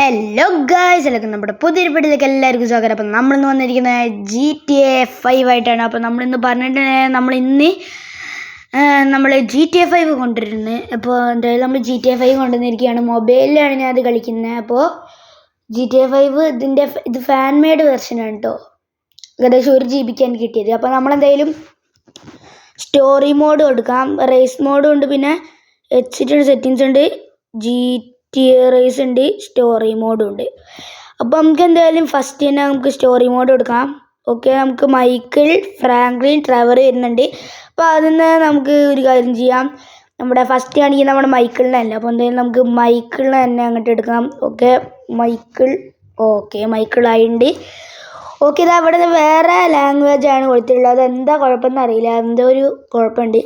Hello guys, എല്ലാവർക്കും നമ്മുടെ പുതിയൊരു വീഡിയോയിലേക്ക് എല്ലാവർക്കും സ്വാഗതം. അപ്പം നമ്മളിന്ന് വന്നിരിക്കുന്നത് GTA 5 ആയിട്ടാണ്. അപ്പോൾ നമ്മളിന്ന് പറഞ്ഞിട്ട് നമ്മൾ GTA 5 കൊണ്ടുവരുന്നത്. അപ്പോൾ എന്തായാലും നമ്മൾ GTA 5 കൊണ്ടുവന്നിരിക്കുകയാണ്. മൊബൈലിലാണ് ഞാൻ അത് കളിക്കുന്നത്. അപ്പോൾ GTA 5 ഇത് ഫാൻ മെയ്ഡ് വെർഷനാണ് കേട്ടോ. ഏകദേശം 1 GB കിട്ടിയത്. അപ്പോൾ നമ്മളെന്തായാലും സ്റ്റോറി മോഡ് കൊടുക്കാം. റേസ് മോഡും ഉണ്ട്, പിന്നെ എച്ച് സെറ്റിങ്സ് ഉണ്ട്, റേസ് ഉണ്ട്, സ്റ്റോറി മോഡും ഉണ്ട്. അപ്പോൾ നമുക്ക് എന്തായാലും ഫസ്റ്റ് തന്നെ നമുക്ക് സ്റ്റോറി മോഡ് കൊടുക്കാം. ഓക്കെ, നമുക്ക് മൈക്കിൾ, ഫ്രാങ്ക്ലിൻ, ട്രെവർ വരുന്നുണ്ട്. അപ്പോൾ അതിന് നമുക്ക് ഒരു കാര്യം ചെയ്യാം. നമ്മുടെ ഫസ്റ്റ് ആണെങ്കിൽ നമ്മുടെ മൈക്കിളിനെ അല്ല, അപ്പോൾ എന്തായാലും നമുക്ക് മൈക്കിളിനെ തന്നെ അങ്ങോട്ട് എടുക്കാം. ഓക്കെ, മൈക്കിളായിട്ടുണ്ട്. ഓക്കെ, ഇത് അവിടെ വേറെ ലാംഗ്വേജാണ് കൊടുത്തിട്ടുള്ളത്. അതെന്താ കുഴപ്പമെന്ന് അറിയില്ല, എന്തോ ഒരു കുഴപ്പമുണ്ട്.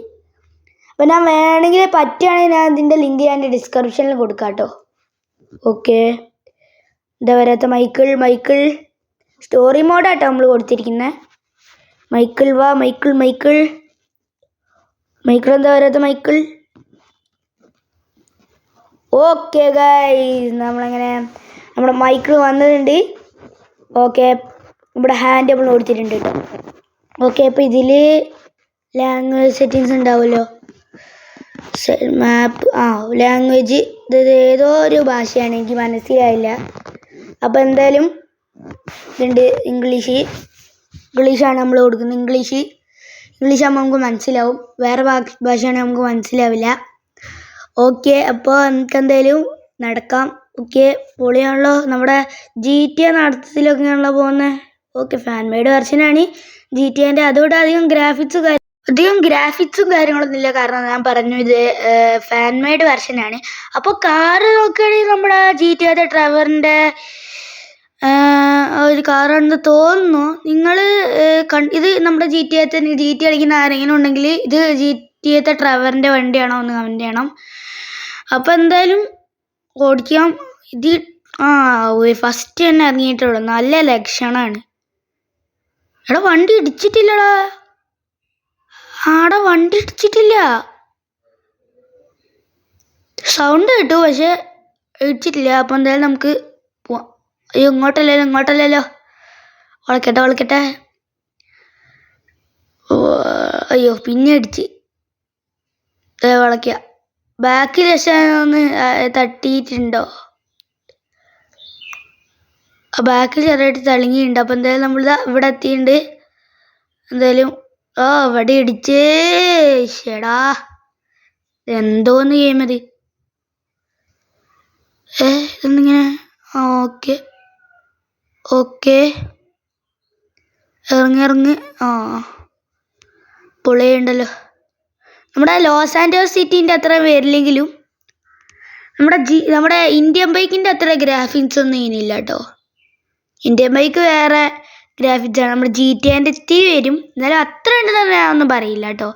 അപ്പോൾ ഞാൻ വേണമെങ്കിൽ പറ്റുകയാണെങ്കിൽ ഞാൻ ഇതിൻ്റെ ലിങ്ക് ഞാൻ ഡിസ്ക്രിപ്ഷനിൽ കൊടുക്കാം കേട്ടോ. ഓക്കെ, എന്താ വരാത്ത മൈക്കിൾ സ്റ്റോറി മോഡാട്ടോ നമ്മൾ കൊടുത്തിരിക്കുന്നത്. മൈക്കിൾ വാ, മൈക്കിൾ എന്താ വരാത്ത മൈക്കിൾ. ഓക്കെ ഗൈസ്, നമ്മളങ്ങനെ നമ്മുടെ മൈക്കിൾ വന്നിട്ടുണ്ട്. ഓക്കെ, നമ്മുടെ ഹാൻഡ് നമ്മൾ കൊടുത്തിട്ടുണ്ട് കേട്ടോ. ഓക്കെ, അപ്പോൾ ഇതിൽ ലാംഗ്വേജ് സെറ്റിങ്സ് ഉണ്ടാവുമല്ലോ, മാപ്പ്, ലാംഗ്വേജ് ഇത് ഏതോ ഒരു ഭാഷയാണ്, എനിക്ക് മനസ്സിലായില്ല. അപ്പോൾ എന്തായാലും ഇതുണ്ട്, ഇംഗ്ലീഷാണ് നമ്മൾ കൊടുക്കുന്നത്. ഇംഗ്ലീഷ് ആകുമ്പോൾ നമുക്ക് മനസ്സിലാവും, വേറെ ഭാഷയാണെങ്കിൽ നമുക്ക് മനസ്സിലാവില്ല. ഓക്കെ, അപ്പോൾ നമുക്ക് എന്തായാലും നടക്കാം. ഓക്കെ, പൊളിയാണല്ലോ, നമ്മുടെ GTA നടത്തത്തിലൊക്കെയാണല്ലോ പോകുന്നത്. ഓക്കെ, ഫാൻ മെയ്ഡ് വെർഷനാണ് GTA. അതോടെ അധികം ഗ്രാഫിക്സും കാര്യങ്ങളൊന്നും ഇല്ല, കാരണം ഞാൻ പറഞ്ഞു ഇത് ഫാൻ മെയ്ഡ് വെർഷനാണ്. അപ്പോൾ കാറ് നോക്കുകയാണെങ്കിൽ നമ്മുടെ GTA ട്രെവറിൻ്റെ ഒരു കാറാണെന്ന് തോന്നുന്നു. നിങ്ങൾ ഇത് നമ്മുടെ GTA കളിക്കുന്ന ആരെങ്കിലും ഉണ്ടെങ്കിൽ ഇത് GTA ട്രെവറിൻ്റെ വണ്ടിയാണോ എന്ന് കമൻറ്റ് ചെയ്യണം. അപ്പോൾ എന്തായാലും ഓടിക്കാം. ഇത് ഫസ്റ്റ് തന്നെ ഇറങ്ങിയിട്ടുള്ളൂ, നല്ല ലക്ഷണമാണ്. എടാ, വണ്ടി ഇടിച്ചിട്ടില്ലടാ. വണ്ടി ഇടിച്ചിട്ടില്ല, സൗണ്ട് കേട്ടു പക്ഷെ ഇടിച്ചിട്ടില്ല. അപ്പോൾ എന്തായാലും നമുക്ക് പോവാം. അയ്യോ, ഇങ്ങോട്ടല്ലല്ലോ. വളക്കട്ടെ. അയ്യോ, പിന്നെ ഇടിച്ച് വളയ്ക്കുക. ബാക്കിൽ ഒന്ന് തട്ടിയിട്ടുണ്ടോ? ബാക്കിൽ ചെറുതായിട്ട് തളിങ്ങിയിട്ടുണ്ട്. അപ്പോൾ എന്തായാലും നമ്മളിതാ ഇവിടെ എത്തിയിട്ടുണ്ട്. എന്തായാലും ഇവിടെ ഇടിച്ചേ. ശടാ, എന്തോന്ന് ഗെയിം അത്. ഇതൊന്നിങ്ങനെ. ഓക്കെ, ഇറങ്ങി. പൊളിയുണ്ടല്ലോ. നമ്മുടെ ലോസ് ആൻഡോസ് സിറ്റീൻ്റെ അത്ര വരില്ലെങ്കിലും നമ്മുടെ ഇന്ത്യൻ ബൈക്കിൻ്റെ അത്ര ഗ്രാഫിക്സ് ഒന്നും ഇതിനില്ല കേട്ടോ. ഇന്ത്യൻ ബൈക്ക് വേറെ ഗ്രാഫിക്സാണ്. നമ്മുടെ GTA വരും, എന്നാലും അത്ര ഉണ്ടെന്ന് ഞാനൊന്നും പറയില്ല കേട്ടോ.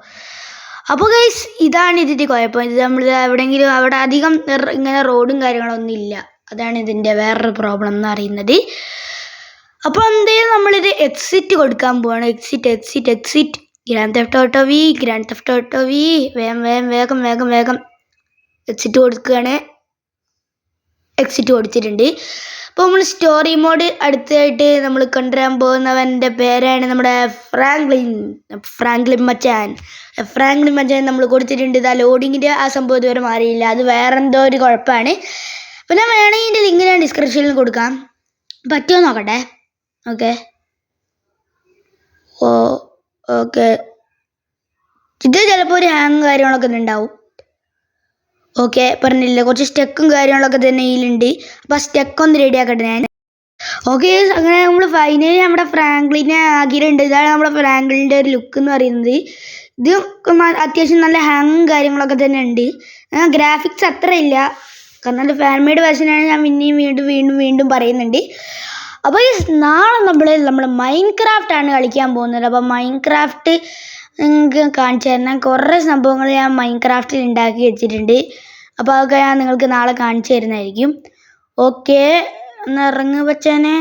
അപ്പോൾ ഗൈസ്, ഇതാണ് ഇതിൻ്റെ കുഴപ്പം. ഇത് നമ്മൾ എവിടെയെങ്കിലും അവിടെ അധികം ഇങ്ങനെ റോഡും കാര്യങ്ങളൊന്നും ഇല്ല, അതാണ് ഇതിൻ്റെ വേറൊരു പ്രോബ്ലം എന്ന് പറയുന്നത്. അപ്പോൾ എന്തായാലും നമ്മളിത് എക്സിറ്റ് കൊടുക്കാൻ പോവാണ്. Exit grand theft auto V വേഗം എക്സിറ്റ് കൊടുക്കുകയാണ്. എക്സിറ്റ് കൊടുത്തിട്ടുണ്ട്. അപ്പോൾ നമ്മൾ സ്റ്റോറി മോഡ് അടുത്തായിട്ട് നമ്മൾ കൊണ്ടുവരാൻ പോകുന്നവൻ്റെ പേരാണ് നമ്മുടെ ഫ്രാങ്ക്ലിൻ മച്ചാൻ നമ്മൾ കൊടുത്തിട്ടുണ്ട്. ഇതാ ലോഡിങ്ങിൻ്റെ ആ സംഭവം ഇതുവരെ മാറിയില്ല, അത് വേറെ എന്തോ ഒരു കുഴപ്പമാണ്. അപ്പോൾ ഞാൻ വേണമെങ്കിൽ ഇതിൻ്റെ ലിങ്ക് ഞാൻ ഡിസ്ക്രിപ്ഷനിൽ കൊടുക്കാം, പറ്റുമോ നോക്കട്ടെ. ഓക്കെ, ഇത് ചിലപ്പോൾ ഒരു ഹാങ് കാര്യങ്ങളൊക്കെ ഉണ്ടാവും. ഓക്കെ, പറഞ്ഞില്ല, കുറച്ച് സ്റ്റെക്കും കാര്യങ്ങളൊക്കെ തന്നെ ഇതിലുണ്ട്. അപ്പോൾ ആ സ്റ്റെക്കൊന്ന് റെഡി ആക്കട്ടെ ഞാൻ. ഓക്കെ, അങ്ങനെ നമ്മൾ ഫൈനലി നമ്മുടെ ഫ്രാങ്ക്ലിനെ ആക്കിയിട്ടുണ്ട്. ഇതാണ് നമ്മുടെ ഫ്രാങ്ക്ലിൻ്റെ ഒരു ലുക്ക് എന്ന് പറയുന്നത്. ഇത് അത്യാവശ്യം നല്ല ഹാങ്ങും കാര്യങ്ങളൊക്കെ തന്നെ ഉണ്ട്. ഗ്രാഫിക്സ് അത്ര ഇല്ല, കാരണം നല്ല ഫാൻ മെയ്ഡ് വെർഷനാണ്. ഞാൻ വീണ്ടും പറയുന്നുണ്ട്. അപ്പോൾ നാളെ നമ്മൾ മൈൻക്രാഫ്റ്റ് ആണ് കളിക്കാൻ പോകുന്നത്. അപ്പോൾ മൈൻക്രാഫ്റ്റ് നിങ്ങൾക്ക് കാണിച്ചു തരണം. കുറേ സംഭവങ്ങൾ ഞാൻ മൈൻക്രാഫ്റ്റിൽ ഉണ്ടാക്കി വെച്ചിട്ടുണ്ട്. അപ്പോൾ അതൊക്കെ ഞാൻ നിങ്ങൾക്ക് നാളെ കാണിച്ചു തരുന്നതായിരിക്കും. ഓക്കെ, ഒന്ന് ഇറങ്ങി വെച്ചാനെ.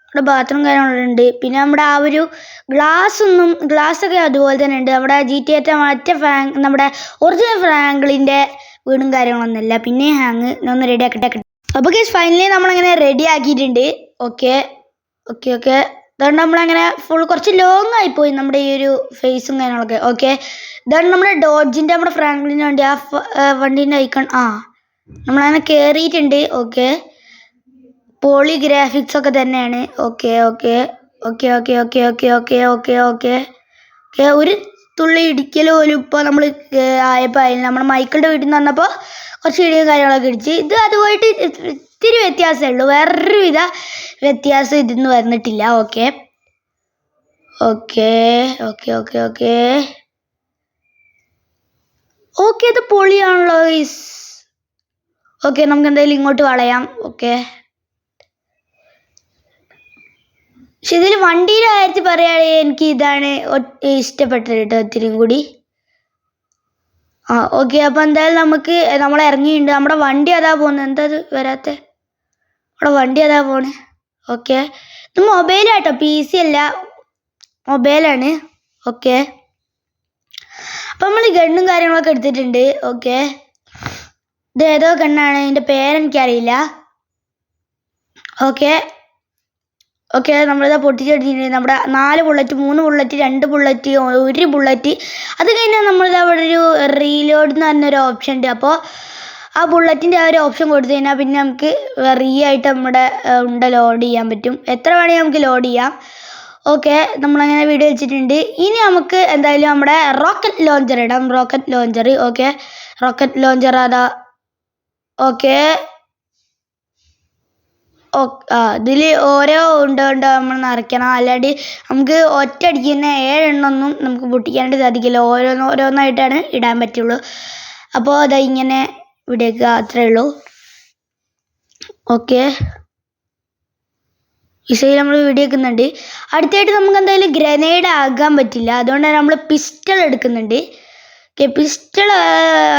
ഇവിടെ ബാത്റൂം കാര്യങ്ങളുണ്ട്. പിന്നെ നമ്മുടെ ആ ഒരു ഗ്ലാസ്സൊക്കെ അതുപോലെ തന്നെ ഉണ്ട്. നമ്മുടെ GTA നമ്മുടെ ഒറിജിനൽ ഫ്രാങ്ക്ലിൻ്റെ വീടും കാര്യങ്ങളൊന്നുമില്ല. പിന്നെ ഹാങ് ഒന്ന് റെഡി ആക്കട്ടെ. അപ്പോൾ ഗൈസ് ഫൈനലി നമ്മളങ്ങനെ റെഡി ആക്കിയിട്ടുണ്ട്. ഓക്കെ ഓക്കെ ഓക്കെ ഇതാണ് നമ്മളങ്ങനെ ഫുൾ കുറച്ച് ലോങ് ആയിപ്പോയി നമ്മുടെ ഈ ഒരു ഫേസും കാര്യങ്ങളൊക്കെ. ഓക്കെ ഇതാണ് നമ്മുടെ ഡോഡ്ജിൻ്റെ നമ്മുടെ ഫ്രാങ്ക്ലിൻ്റെ വണ്ടി. ആ വണ്ടീൻ്റെ ഐക്കൺ നമ്മളങ്ങനെ കയറിയിട്ടുണ്ട്. ഓക്കെ പോളി ഗ്രാഫിക്സ് ഒക്കെ തന്നെയാണ്. Okay okay okay okay okay okay okay okay okay okay ഒരു തുള്ളി ഇടിക്കൽ പോലും ഇപ്പോൾ നമ്മൾ ആയപ്പോൾ ആയില്ല. നമ്മൾ മൈക്കിളുടെ വീട്ടിൽ നിന്ന് വന്നപ്പോൾ കുറച്ച് ഇടിയും കാര്യങ്ങളൊക്കെ ഇടിച്ച് ഇത് അതുമായിട്ട് ഇത്തിരി വ്യത്യാസമേ ഉള്ളൂ. വേറൊരു വിധ വ്യത്യാസം ഇതിന്ന് വന്നിട്ടില്ല. Okay okay okay okay okay okay ഇത് പൊളിയാണല്ലോ ഗൈസ്. ഓക്കെ നമുക്ക് എന്തായാലും ഇങ്ങോട്ട് വളയാം. ഓക്കെ പക്ഷെ ഇതിൽ വണ്ടിയുടെ കാര്യത്തിൽ പറയുകയാണെങ്കിൽ എനിക്ക് ഇതാണ് ഇഷ്ടപ്പെട്ടത് കേട്ടോ ഒത്തിരിയും കൂടി. ഓക്കെ അപ്പോൾ എന്തായാലും നമ്മൾ ഇറങ്ങിയിട്ടുണ്ട്. നമ്മുടെ വണ്ടി അതാ പോകുന്നത്. എന്താ അത് വരാത്തെ? നമ്മുടെ വണ്ടി അതാ പോണേ. ഓക്കെ ഇത് മൊബൈലാട്ടോ, PC അല്ല, മൊബൈലാണ്. ഓക്കെ അപ്പം നമ്മൾ ഗണ്ണും കാര്യങ്ങളൊക്കെ എടുത്തിട്ടുണ്ട്. ഓക്കെ ഇത് ഏതോ ഗണ്ണാണ്, ഇതിൻ്റെ പേരെനിക്കറിയില്ല. ഓക്കെ ഓക്കെ നമ്മളിതാ പൊട്ടിച്ചെടുത്തിട്ടുണ്ട്. നമ്മുടെ 4 ബുള്ളറ്റ്, 3 ബുള്ളറ്റ്, 2 ബുള്ളറ്റ്, 1 ബുള്ളറ്റ്. അത് കഴിഞ്ഞാൽ നമ്മളിത് അവിടെ ഒരു റീലോഡ് എന്ന് പറഞ്ഞൊരു ഓപ്ഷൻ ഉണ്ട്. അപ്പോൾ ആ ബുള്ളറ്റിൻ്റെ ആ ഒരു ഓപ്ഷൻ കൊടുത്തു കഴിഞ്ഞാൽ പിന്നെ നമുക്ക് ആയിട്ട് നമ്മുടെ ലോഡ് ചെയ്യാൻ പറ്റും. എത്ര വേണമെങ്കിൽ നമുക്ക് ലോഡ് ചെയ്യാം. ഓക്കെ നമ്മളങ്ങനെ വീഡിയോ വെച്ചിട്ടുണ്ട്. ഇനി നമുക്ക് എന്തായാലും നമ്മുടെ റോക്കറ്റ് ലോഞ്ചർ ഇടാം. Rocket launcher. Okay rocket launcher അതാ. ഓക്കെ ഇതിൽ ഓരോ ഉണ്ട നമ്മൾ നിറയ്ക്കണം. അല്ലാണ്ട് നമുക്ക് ഒറ്റയടിക്ക് തന്നെ 7 എണ്ണമൊന്നും നമുക്ക് പൊട്ടിക്കാനായിട്ട് സാധിക്കില്ല. ഓരോന്നായിട്ടാണ് ഇടാൻ പറ്റുള്ളൂ. അപ്പോൾ അതാ ഇങ്ങനെ ഇവിടേക്ക് അത്രേ ഉള്ളൂ. ഓക്കെ ഇസയിൽ നമ്മൾ വീഡിയോ വെക്കുന്നുണ്ട്. അടുത്തായിട്ട് നമുക്ക് എന്തായാലും ഗ്രനേഡ് ആകാൻ പറ്റില്ല. അതുകൊണ്ടാണ് നമ്മൾ പിസ്റ്റൾ എടുക്കുന്നുണ്ട്. ഓക്കെ പിസ്റ്റൾ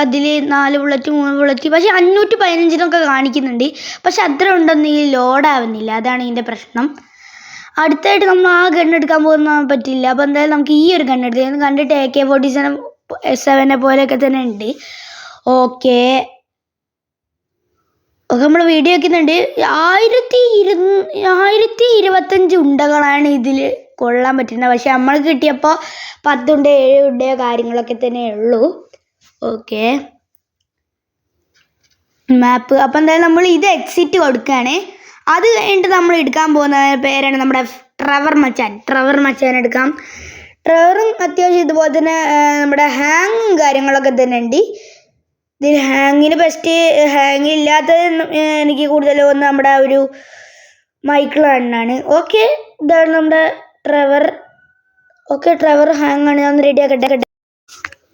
അതിൽ 4 ബുള്ളറ്റ്, 3 ബുള്ളറ്റ്, പക്ഷേ 515 കാണിക്കുന്നുണ്ട്. പക്ഷെ അത്ര ഉണ്ടെന്ന് ഈ ലോഡാവുന്നില്ല. അതാണ് ഇതിൻ്റെ പ്രശ്നം. അടുത്തായിട്ട് നമ്മൾ ആ ഗണ്ണെടുക്കാൻ പോകുന്ന പറ്റില്ല. അപ്പോൾ എന്തായാലും നമുക്ക് ഈ ഒരു ഗണ്ണെടുത്ത് കണ്ടിട്ട് AK-47 പോലെയൊക്കെ തന്നെ ഉണ്ട്. ഓക്കെ നമ്മൾ വീഡിയോ വെക്കുന്നുണ്ട്. 1025 ഉണ്ടകളാണ് ഇതിൽ കൊള്ളാൻ പറ്റുന്നത്. പക്ഷെ നമ്മൾ കിട്ടിയപ്പോൾ 10 ഉണ്ട്, 7 ഉണ്ട് കാര്യങ്ങളൊക്കെ തന്നെ ഉള്ളൂ. ഓക്കെ മാപ്പ്. അപ്പം എന്തായാലും നമ്മൾ ഇത് എക്സിറ്റ് കൊടുക്കുകയാണ്. അത് കഴിഞ്ഞിട്ട് നമ്മൾ എടുക്കാൻ പോകുന്ന പേരാണ് നമ്മുടെ ട്രെവർ മച്ചാൻ എടുക്കാം. ട്രെവറും അത്യാവശ്യം ഇതുപോലെ തന്നെ നമ്മുടെ ഹാങ്ങും കാര്യങ്ങളൊക്കെ തന്നെ ഉണ്ട്. ഇതിൽ ഹാങ്ങിന് ബെസ്റ്റ് ഹാങ് ഇല്ലാത്തത് എനിക്ക് കൂടുതൽ തോന്നുന്നത് നമ്മുടെ ഒരു മൈക്കിൾ ആണ്. ഓക്കെ ഇതാണ് നമ്മുടെ ട്രെവർ. ഓക്കെ ട്രെവർ ഹാങ് ആണ്. ഞാൻ റെഡി ആക്കട്ടെ.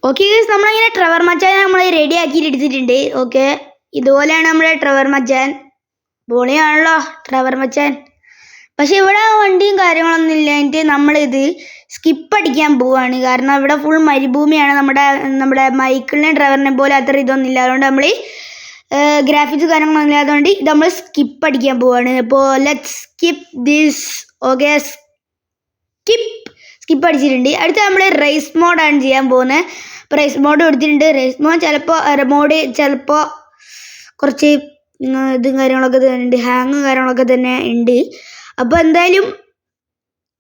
ഓക്കെ നമ്മളിങ്ങനെ ട്രെവർ മച്ചാൻ നമ്മൾ റെഡി ആക്കിയിട്ട് എടുത്തിട്ടുണ്ട്. ഓക്കെ ഇതുപോലെയാണ് നമ്മുടെ ട്രെവർ മച്ചാൻ. പൊളിയാണല്ലോ ട്രെവർ മച്ചാൻ. പക്ഷെ ഇവിടെ വണ്ടിയും കാര്യങ്ങളൊന്നും ഇല്ല. എന്നിട്ട് നമ്മളിത് സ്കിപ്പ് അടിക്കാൻ പോവുകയാണ്. കാരണം ഇവിടെ ഫുൾ മരുഭൂമിയാണ്. നമ്മുടെ മൈക്കിളിനെ ട്രെവറിനെ പോലെ അത്ര ഇതൊന്നും ഇല്ല. അതുകൊണ്ട് നമ്മൾ ഗ്രാഫിക്സ് കാര്യങ്ങളൊന്നും ഇല്ലാത്തതുകൊണ്ട് ഇത് നമ്മൾ സ്കിപ്പ് അടിക്കാൻ പോവുകയാണ്. അപ്പോൾ let's skip this. Okay skip അടിച്ചിട്ടുണ്ട്. അടുത്ത നമ്മൾ റേസ് മോഡാണ് ചെയ്യാൻ പോകുന്നത്. അപ്പോൾ റേസ് മോഡ് കൊടുത്തിട്ടുണ്ട്. റേസ് മോഡ് ചിലപ്പോൾ കുറച്ച് ഇതും കാര്യങ്ങളൊക്കെ തന്നെ ഉണ്ട്, ഹാങ്ങും കാര്യങ്ങളൊക്കെ തന്നെ ഉണ്ട്. അപ്പോൾ എന്തായാലും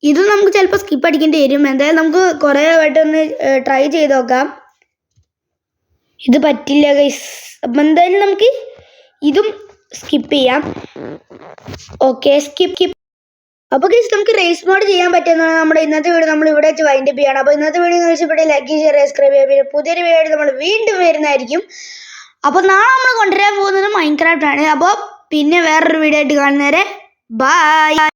ഇത് നമുക്ക് ചിലപ്പോൾ സ്കിപ്പ് അടിക്കേണ്ടി വരും. എന്തായാലും നമുക്ക് കുറേ വട്ടമൊന്ന് ട്രൈ ചെയ്ത് നോക്കാം. ഇത് പറ്റില്ല ഗൈസ്. അപ്പം എന്തായാലും നമുക്ക് ഇതും സ്കിപ്പ് ചെയ്യാം. Okay skip. അപ്പോൾ ഗൈസ് നമുക്ക് റേസ് മോഡ് ചെയ്യാൻ പറ്റുന്നതാണ്. നമ്മുടെ ഇന്നത്തെ വീഡിയോ നമ്മൾ ഇവിടെ വെച്ച് വൈൻഡ് അപ്പ് ചെയ്യണം. അപ്പോൾ ഇന്നത്തെ വീഡിയോ നിങ്ങൾ ഇഷ്ടപ്പെട്ട ലൈക്ക്, ഷെയർ, സബ്സ്ക്രൈബ് ചെയ്യുക. പിന്നെ പുതിയൊരു വീഡിയോ ആയിട്ട് നമ്മൾ വീണ്ടും വരുന്നതായിരിക്കും. അപ്പോൾ നാളെ നമ്മൾ കൊണ്ടുവരാൻ പോകുന്നത് മൈൻക്രാഫ്റ്റ് ആണ്. അപ്പോൾ പിന്നെ വേറൊരു വീഡിയോ ആയിട്ട് കാണുന്നവരെ ബൈ.